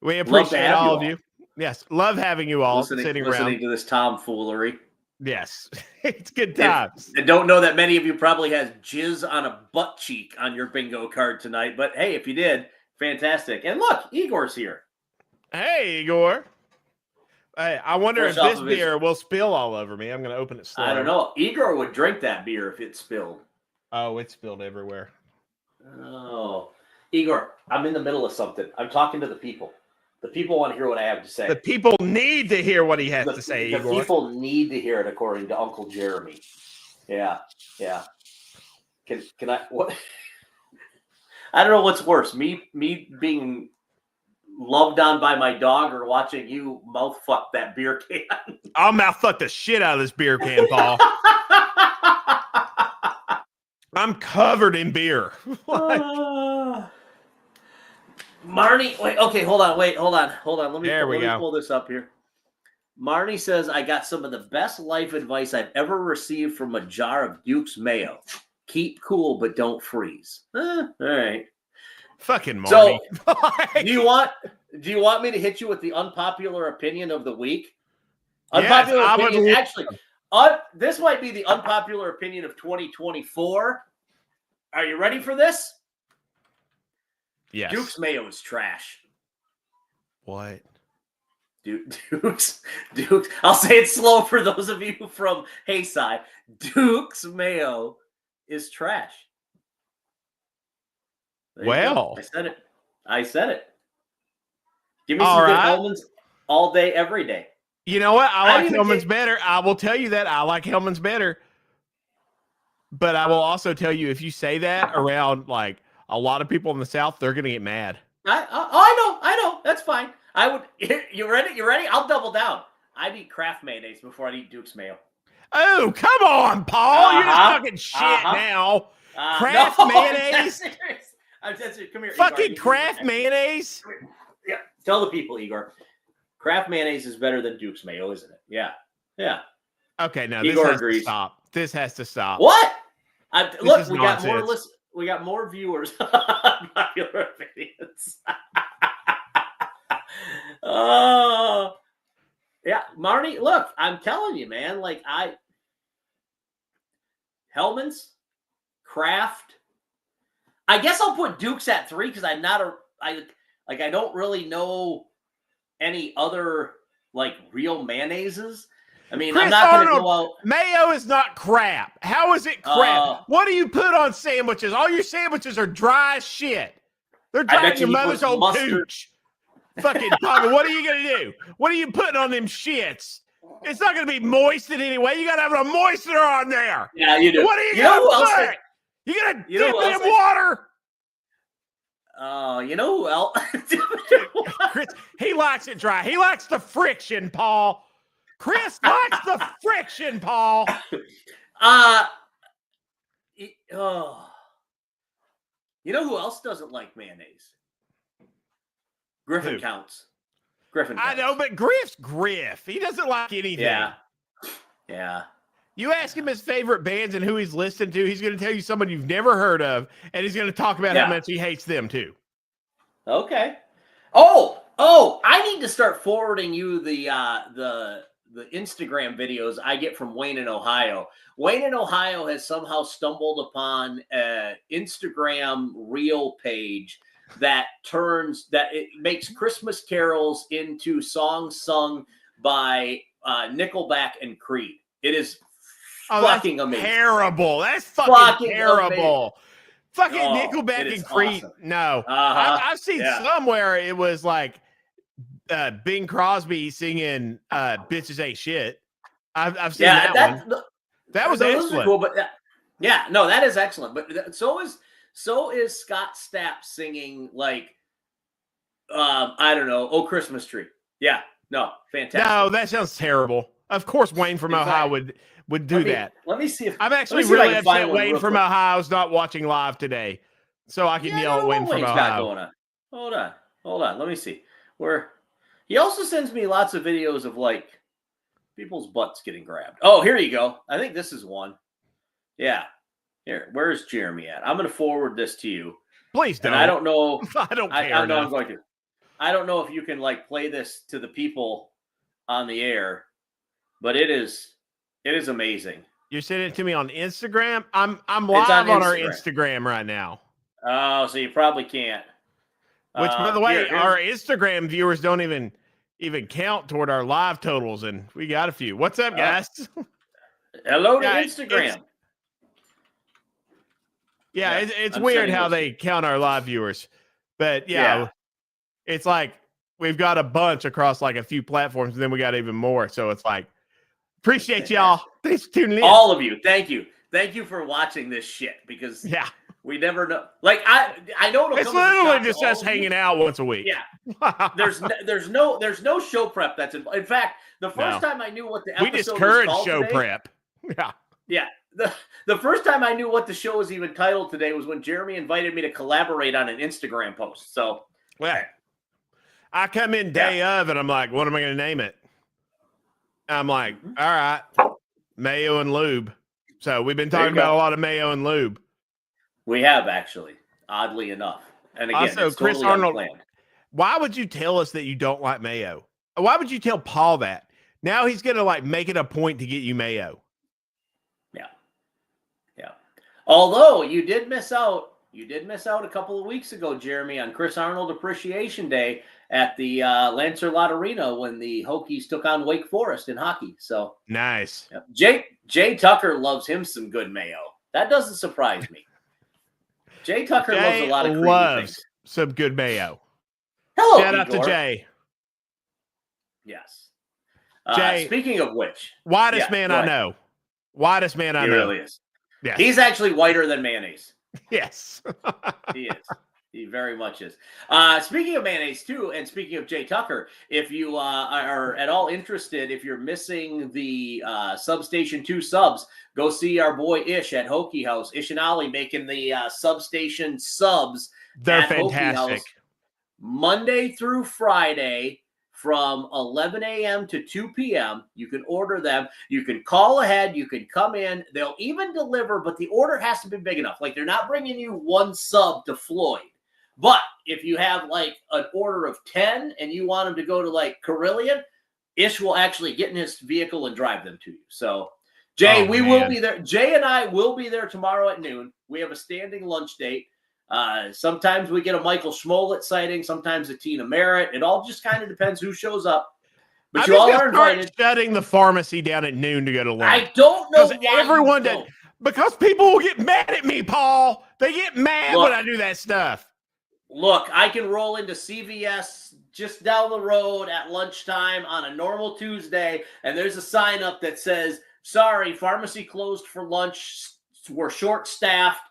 We appreciate all of you. Yes. Love having you all listening to this tomfoolery. Yes. It's good times. I don't know that many of you probably has jizz on a butt cheek on your bingo card tonight, but hey, if you did, fantastic. And look, Igor's here. Hey, Igor. Hey, I wonder if this beer will spill all over me. I'm going to open it slowly. I don't know. Igor would drink that beer if it spilled. Oh, it spilled everywhere. Oh. Igor, I'm in the middle of something. I'm talking to the people. The people want to hear what I have to say. The people need to hear what he has to say, Igor. The people need to hear it, according to Uncle Jeremy. Yeah. Can I? What? I don't know what's worse, me being loved on by my dog, or watching you mouth fuck that beer can. I'll mouth fuck the shit out of this beer can, Paul. I'm covered in beer. Marnie, wait, okay, hold on. Let me pull this up here. Marnie says, I got some of the best life advice I've ever received from a jar of Duke's Mayo. Keep cool, but don't freeze. All right. Fucking Marnie. So, do you want me to hit you with the unpopular opinion of the week? Unpopular opinion, actually. This might be the unpopular opinion of 2024. Are you ready for this? Yes. Duke's Mayo is trash. What? Duke's. I'll say it slow for those of you from Hayside. Duke's Mayo is trash. Well, I said it. Give me some good Hellman's all day, every day. You know what? I like Hellman's better. I will tell you that I like Hellman's better. But I will also tell you, if you say that around like a lot of people in the South, they're going to get mad. I know. that's fine. I would. You ready? You ready? I'll double down. I'd eat Kraft mayonnaise before I'd eat Duke's mayo. Oh, come on, Paul. You're just talking shit now. Kraft mayonnaise? I'm serious. Come here, fucking Igor. Kraft mayonnaise? Yeah. Tell the people, Igor. Kraft mayonnaise is better than Duke's mayo, isn't it? Yeah. Yeah. Okay, no, Igor this has agrees. to stop. This has to stop. What? Look, we nonsense. got more we got more viewers on popular opinions. Oh, yeah, Marty. Look, I'm telling you, man. Like Hellman's, Kraft. I guess I'll put Duke's at 3 because I'm not I don't really know any other like real mayonnaises. I mean, Chris I'm not going to Arnold, go out. Mayo is not crap. How is it crap? What do you put on sandwiches? All your sandwiches are dry as shit. They're dry as your mother's old cooch. Fucking talking. What are you going to do? What are you putting on them shits? It's not going to be moist in any way. You got to have a moistener on there. Yeah, you do. What are you going to put? You going to dip it in water? You know who else? Chris, he likes it dry. He likes the friction, Paul. Chris likes the friction, Paul. You know who else doesn't like mayonnaise? Griffin counts. Griffin counts. I know, but Griff's Griff. He doesn't like anything. Yeah. You ask him his favorite bands and who he's listened to, he's going to tell you someone you've never heard of, and he's going to talk about how much he hates them too. Okay. Oh, I need to start forwarding you the Instagram videos I get from Wayne in Ohio. Wayne in Ohio has somehow stumbled upon an Instagram reel page that it makes Christmas carols into songs sung by Nickelback and Creed. It is fucking amazing. Terrible. That's fucking terrible. Amazing. Fucking Nickelback and Creed. Awesome. No. I've seen somewhere it was like Bing Crosby singing Bitches Ain't Shit. I've seen that one. That was excellent. Cool, but that is excellent. But so is Scott Stapp singing like I don't know, Oh Christmas Tree. Yeah, no, fantastic. No, that sounds terrible. Of course, Wayne from Ohio would do that. Let me see if I'm actually really upset Wayne from Ohio's not watching live today, so I can yell at Wayne from Ohio. Hold on. Let me see. He also sends me lots of videos of like people's butts getting grabbed. Oh, here you go. I think this is one. Yeah. Here, where's Jeremy at? I'm going to forward this to you. Please don't. And I don't know. I don't care. I'm going to. I don't know if you can like play this to the people on the air, but it is amazing. You're sending it to me on Instagram? I'm live on our Instagram right now. Oh, so you probably can't. Which, by the way, our Instagram viewers don't even count toward our live totals, and we got a few. What's up, guys? Hello to Instagram. It's weird how they count our live viewers. But, it's like we've got a bunch across like a few platforms, and then we got even more. So it's like, appreciate y'all. Thanks for tuning in. All of you. Thank you. Thank you for watching this shit because we never know. Like I know it's literally just us hanging out once a week. Yeah. There's no show prep that's involved. In fact, the first time I knew what the episode we discourage was called show today, prep. Yeah. Yeah. The first time I knew what the show was even titled today was when Jeremy invited me to collaborate on an Instagram post. So I come in day of and I'm like, what am I going to name it? I'm like, all right, Mayo and Lube. So we've been talking about a lot of Mayo and Lube. We have actually, oddly enough. And again, also, it's Chris totally Arnold, unplanned. Why would you tell us that you don't like Mayo? Why would you tell Paul that? Now he's going to like make it a point to get you Mayo. Yeah. Although you did miss out a couple of weeks ago, Jeremy, on Chris Arnold Appreciation Day at the Lancerlot Arena when the Hokies took on Wake Forest in hockey. So nice. Jay Tucker loves him some good Mayo. That doesn't surprise me. Jay Tucker loves a lot of creamy things. Some good Mayo. Hello, shout out to Jay. Yes. Jay, speaking of which, whitest man I know. Whitest man I know. He really is. Yes. He's actually whiter than mayonnaise. Yes. He is. He very much is. Speaking of mayonnaise too, and speaking of Jay Tucker, if you are at all interested, if you're missing the Substation 2 subs, go see our boy Ish at Hokie House. Ish and Ollie making the Substation subs They're at Hokie fantastic. House Monday through Friday from 11 a.m. to 2 p.m. You can order them. You can call ahead. You can come in. They'll even deliver, but the order has to be big enough. Like, they're not bringing you one sub to Floyd. But if you have like an order of 10 and you want them to go to like Carillion, Ish will actually get in his vehicle and drive them to you. So, Jay, we will be there. Jay and I will be there tomorrow at noon. We have a standing lunch date. Sometimes we get a Michael Schmollett sighting, sometimes a Tina Merritt. It all just kind of depends who shows up. But you all are invited. Shutting the pharmacy down at noon to go to lunch. I don't know why everyone did. Because people will get mad at me, Paul. They get mad when I do that stuff. Look, I can roll into CVS just down the road at lunchtime on a normal Tuesday, and there's a sign up that says, sorry, pharmacy closed for lunch. We're short-staffed.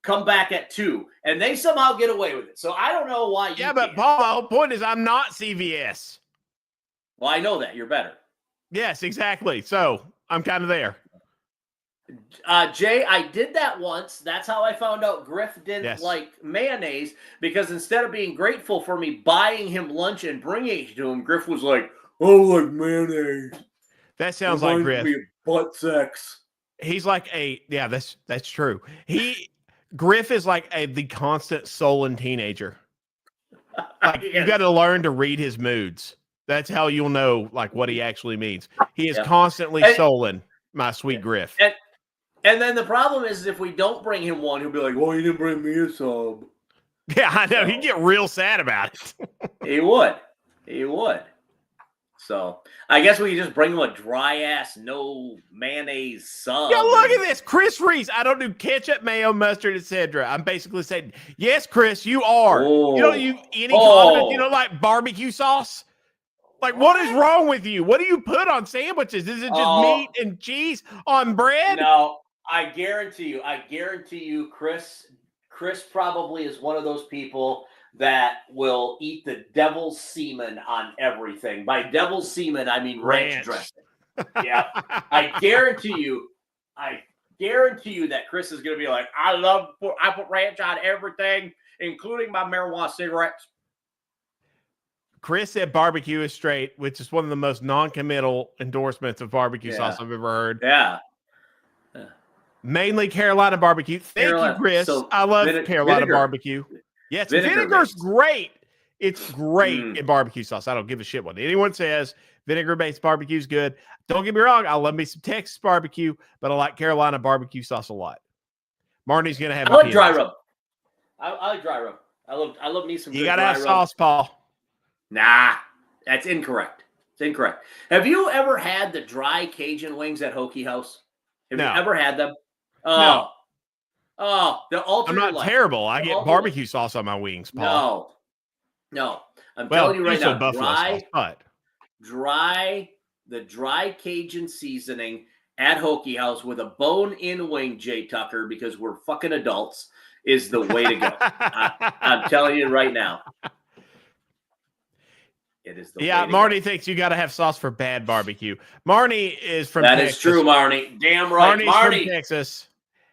Come back at 2. And they somehow get away with it. So I don't know why you can't. But Paul, my whole point is I'm not CVS. Well, I know that. You're better. Yes, exactly. So I'm kind of there. Jay, I did that once. That's how I found out Griff didn't like mayonnaise, because instead of being grateful for me buying him lunch and bringing it to him, Griff was like, "Oh, like mayonnaise." That sounds like Griff. Me of butt sex. He's like that's true. Griff is like the constant sullen teenager. Like you got to learn to read his moods. That's how you'll know like what he actually means. He is constantly sullen, my sweet Griff. And then the problem is if we don't bring him one, he'll be like, "Well, you didn't bring me a sub." Yeah, I know. He'd get real sad about it. He would. So I guess we can just bring him a dry ass, no mayonnaise sub. Yeah, look at this. Chris Reese. I don't do ketchup, mayo, mustard, etc. I'm basically saying, yes, Chris, you are. You don't use any condiments. You don't like barbecue sauce? Like, what is wrong with you? What do you put on sandwiches? Is it just meat and cheese on bread? No, I guarantee you, Chris probably is one of those people that will eat the devil's semen on everything. By devil's semen, I mean ranch dressing. Yeah. I guarantee you that Chris is going to be like, I put ranch on everything, including my marijuana cigarettes. Chris said barbecue is straight, which is one of the most non-committal endorsements of barbecue sauce I've ever heard. Yeah. Mainly Carolina barbecue. Thank you, Chris. So I love Carolina barbecue. Yes, vinegar's great. It's great in barbecue sauce. I don't give a shit what anyone says. Vinegar-based barbecue is good. Don't get me wrong. I love me some Texas barbecue, but I like Carolina barbecue sauce a lot. Marnie's going to have I like dry rub. I like dry rub. I love me some. You got to have sauce, Paul. Nah, that's incorrect. It's incorrect. Have you ever had the dry Cajun wings at Hokie House? Have you ever had them? No. Oh, I'm not terrible. I get barbecue sauce on my wings, Paul. No. I'm telling you right now, the dry Cajun seasoning at Hokie House with a bone-in wing, Jay Tucker, because we're fucking adults, is the way to go. I'm telling you right now. It is the way to Marnie thinks you got to have sauce for bad barbecue. Marnie is from Texas. That is true, Marnie. Damn right. Marnie's from Texas.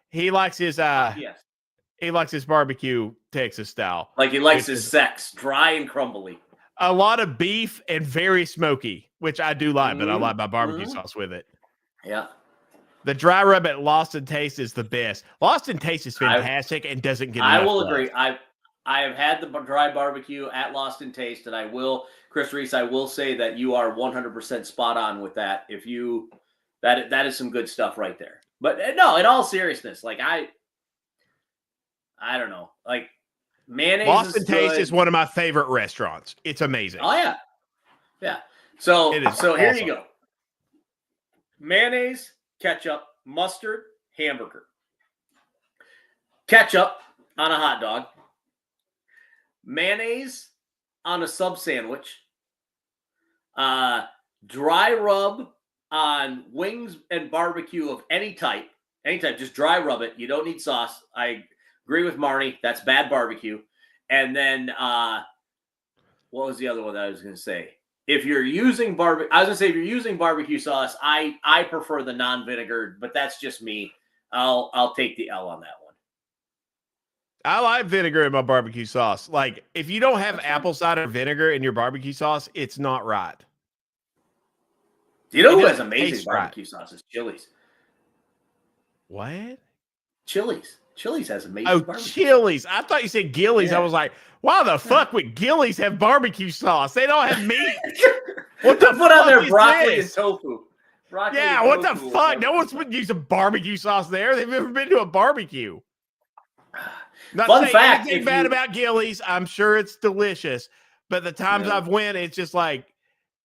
He likes his he likes his barbecue Texas style. Like he likes his sex, dry and crumbly. A lot of beef and very smoky, which I do like, but I like my barbecue sauce with it. Yeah. The dry rub at Lost in Taste is the best. Lost in Taste is fantastic and doesn't get enough I will love. agree. I have had the dry barbecue at Lost in Taste, and I will, Chris Reese, I will say that you are 100% spot on with that. That is some good stuff right there. But no, in all seriousness, like I don't know, like mayonnaise. Lost in Taste is one of my favorite restaurants. It's amazing. Oh yeah. So here you go: mayonnaise, ketchup, mustard, hamburger, ketchup on a hot dog, mayonnaise on a sub sandwich, dry rub on wings and barbecue of any type, just dry rub it. You don't need sauce. I agree with Marnie. That's bad barbecue. And then what was the other one that I was going to say? If you're using if you're using barbecue sauce, I prefer the non-vinegar, but that's just me. I'll take the L on that one. I like vinegar in my barbecue sauce. Like, if you don't have apple cider vinegar in your barbecue sauce, it's not right. Do you know who has amazing barbecue sauces? Chili's. What? Chili's. Chili's has amazing barbecue Chili's. sauce. I thought you said Gillies. Yeah. I was like, why the fuck would Gillies have barbecue sauce? They don't have meat. What the put on their broccoli and tofu? What the fuck? No one's been using barbecue sauce there. They've never been to a barbecue. Not Fun saying fact, anything bad about Gillies. I'm sure it's delicious. But the times I've went, it's just like,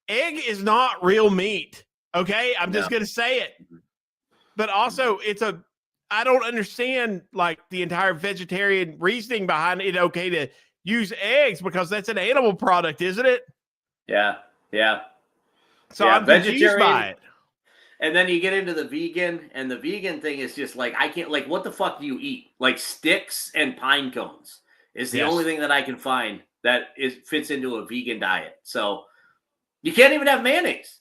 egg is not real meat. Okay? I'm just going to say it. But also, I don't understand like the entire vegetarian reasoning behind it. Okay to use eggs because that's an animal product, isn't it? Yeah. So I'm confused by it. And then you get into the vegan, and the vegan thing is just like, I can't, like, what the fuck do you eat? Like sticks and pine cones is the only thing that I can find that fits into a vegan diet. So you can't even have mayonnaise.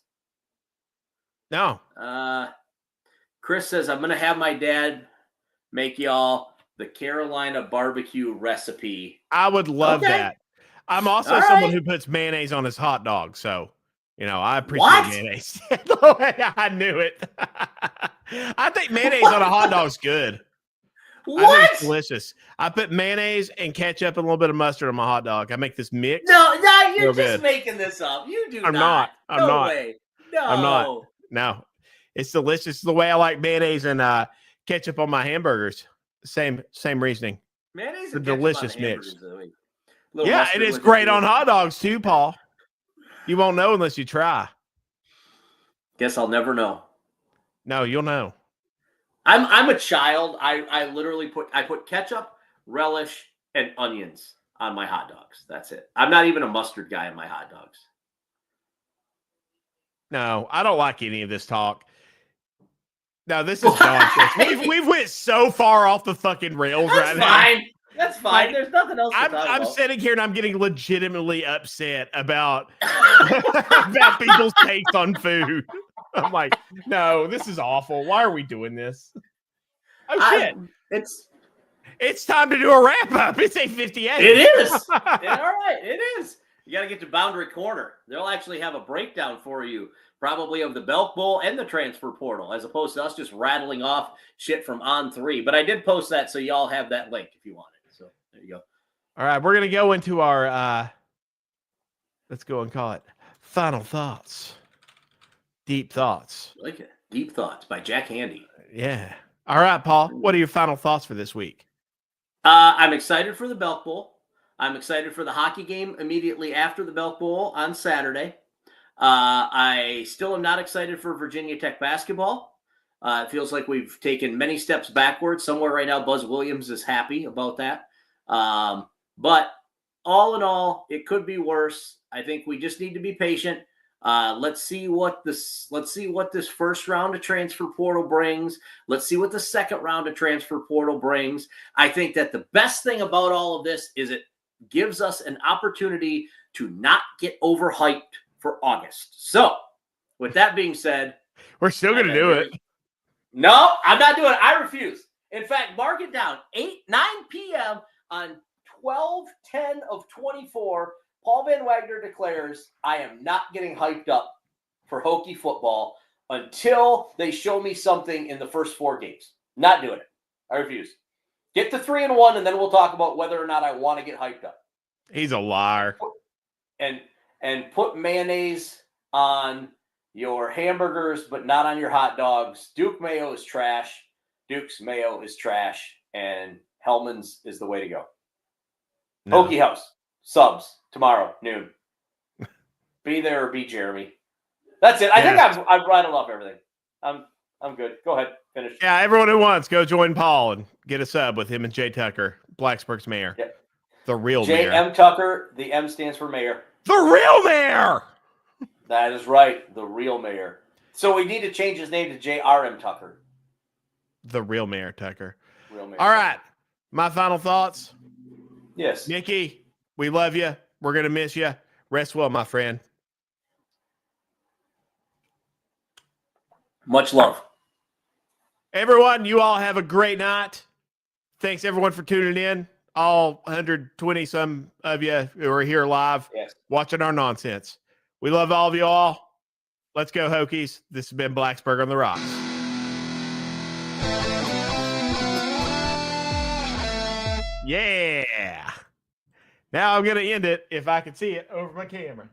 No. Chris says, I'm going to have my dad make y'all the Carolina barbecue recipe. I would love that. I'm also someone who puts mayonnaise on his hot dog. So, I appreciate mayonnaise. I knew it. I think mayonnaise on a hot dog's good. What? I think it's delicious. I put mayonnaise and ketchup and a little bit of mustard on my hot dog. I make this mix. No, you're just making this up. You do not. I'm not. Way. No. I'm not. No. It's delicious. It's the way I like mayonnaise and ketchup on my hamburgers. Same reasoning. Mayonnaise and ketchup delicious mix. Yeah, it is great on hot dogs too, Paul. You won't know unless you try. Guess I'll never know. No, you'll know. I'm a child. I literally put ketchup, relish, and onions on my hot dogs. That's it. I'm not even a mustard guy in my hot dogs. No, I don't like any of this talk. No, this is nonsense. We've went so far off the fucking rails right now. That's fine. There's nothing else to talk about. I'm sitting here and I'm getting legitimately upset about people's takes on food. I'm like, no, this is awful. Why are we doing this? Oh shit! It's time to do a wrap up. It's 8:58. It is. All right, it is. You got to get to Boundary Corner. They'll actually have a breakdown for you, probably of the Belk Bowl and the transfer portal, as opposed to us just rattling off shit from On3. But I did post that, so y'all have that link if you want it. So there you go. All right, we're going to go into our, let's go and call it final thoughts. Deep thoughts. I like it. Deep Thoughts by Jack Handy. Yeah. All right, Paul, what are your final thoughts for this week? I'm excited for the Belk Bowl. I'm excited for the hockey game immediately after the Belk Bowl on Saturday. I still am not excited for Virginia Tech basketball. It feels like we've taken many steps backwards. Somewhere right now, Buzz Williams is happy about that. But all in all, it could be worse. I think we just need to be patient. Let's see what this first round of transfer portal brings. Let's see what the second round of transfer portal brings. I think that the best thing about all of this is it gives us an opportunity to not get overhyped for August. So, with that being said, we're still going to do it. No, I'm not doing it. I refuse. In fact, mark it down. 9 p.m. on 12/10 of 24. Paul Van Wagner declares, I am not getting hyped up for Hokie football until they show me something in the first 4 games. Not doing it. I refuse. Get to 3-1, and then we'll talk about whether or not I want to get hyped up. He's a liar. And put mayonnaise on your hamburgers, but not on your hot dogs. Duke Mayo is trash. Duke's Mayo is trash. And Hellman's is the way to go. No. Hokie House. Subs tomorrow, noon. Be there or be Jeremy. That's it. I think I've rattled off everything. I'm good. Go ahead. Finish. Yeah, everyone who wants, go join Paul and get a sub with him and Jay Tucker, Blacksburg's mayor. Yep. The real mayor. J.M. Tucker. The M stands for mayor. The real mayor! That is right. The real mayor. So we need to change his name to J.R.M. Tucker. The real mayor, Tucker. Real mayor. All right. My final thoughts. Yes. Nikki, we love you. We're going to miss you. Rest well, my friend. Much love. Everyone, you all have a great night. Thanks, everyone, for tuning in. All 120 some of you who are here live watching our nonsense. We love all of you all. Let's go, Hokies. This has been Blacksburg on the Rocks. Yeah. Now I'm going to end it if I can see it over my camera.